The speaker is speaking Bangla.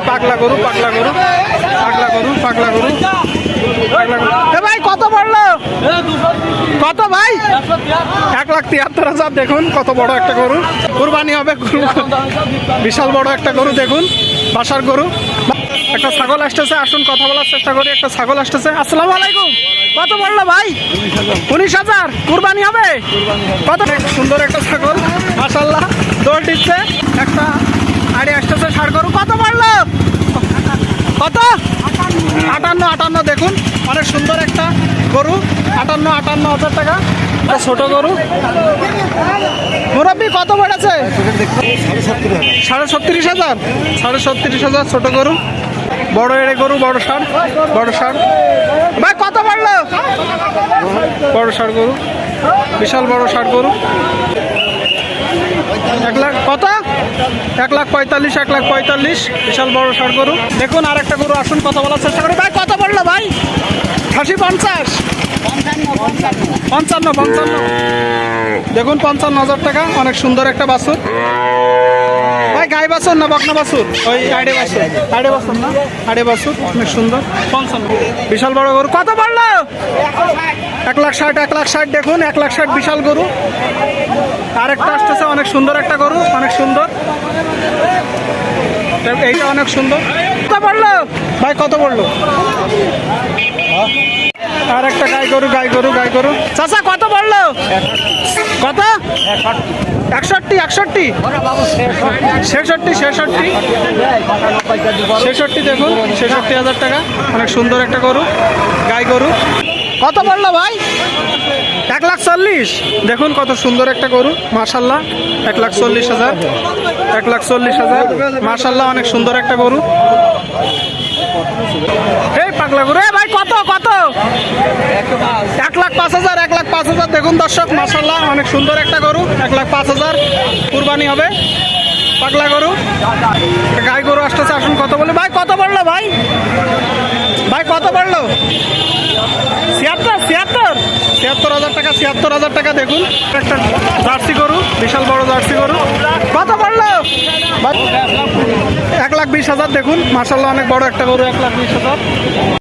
পাগলা গরু পাগলা গরু পাগলা গরু পাগলা গরু পাগলা গরু। ভাই কত পড়লো? কত ভাই? 1,73,000। দেখুন কত বড় একটা গরু, কুরবানি হবে। বিশাল বড় একটা গরু দেখুন, বাসার গরু। একটা ছাগল আসতেছে, আসুন কথা বলার চেষ্টা করি। একটা ছাগল আসতেছে। আসসালামু আলাইকুম। কত পড়লো ভাই? 19,000। কুরবানি হবে? কত সুন্দর একটা ছাগল, মাশাআল্লাহ, দৌড় দিচ্ছে। একটা আড়ে আসতেছে ষাড় গরু। কত পড়লো? কত? 58। দেখুন অনেক সুন্দর একটা গরু, 58,000 টাকা। একটা ছোট গরু। মুরব্বী কত বেড়েছে? 37,500। 37,500 ছোট গরু। বড় এড়ে গরু, বড় ষাড়, বড় ষাড়। ভাই কত বাড়লো? বড় ষাড় গরু, বিশাল বড় ষাড় গরু। 1 লাখ কত? 1,45,000। 1,45,000 বিশাল বড় ষাড় গরু। দেখুন আর একটা গরু, আসুন কথা বলার চেষ্টা করি। ভাই কত পড়লো ভাই? 50 55। দেখুন 55,000 টাকা। অনেক সুন্দর একটা বাছুর। ভাই গাই বাছুর না বকনা বাছুর? ওই আড়ে বাছুর, আড়ে বাছুর না, আড়ে বাছুর, অনেক সুন্দর। 55 বিশাল বড় গরু। কত পড়লো? 1,60,000। 1,60,000 দেখুন, 1,60,000 বিশাল গরু। আরেকটা আসতেছে, অনেক সুন্দর একটা গরু, অনেক সুন্দর। এইটা অনেক সুন্দর। কত পড়লো ভাই? কত পড়লো? আর একটা গাই গরু, গাই গরু, গাই গরু। চাচা কত পড়লো? কত? 61। 66। 66 দেখুন, 66,000 টাকা। অনেক সুন্দর একটা গরু, গাই গরু। কত পড়লো ভাই? 1,40,000। দেখুন কত সুন্দর একটা গরু, মাশাআল্লাহ। 1,40,000। 1,40,000 মাশাআল্লাহ, অনেক সুন্দর একটা গরু। এই পাগলা গরু। ভাই কত? কত? 1,05,000। 1,05,000 দেখুন দর্শক, মাশাআল্লাহ, অনেক সুন্দর একটা গরু। 1,05,000 কুরবানি হবে। পাগলা গরু, গাই গরু আসতেছে, আসুন কথা বলে। ভাই কত পড়লো ভাই? ভাই কত পড়লো? 76,000 টাকা। 76,000 টাকা। দেখুন একটা জার্সি গরু, বিশাল বড় জার্সি গরু। কত পড়লো? 1,20,000। দেখুন মাশাআল্লাহ, অনেক বড় একটা গরু। 1,20,000।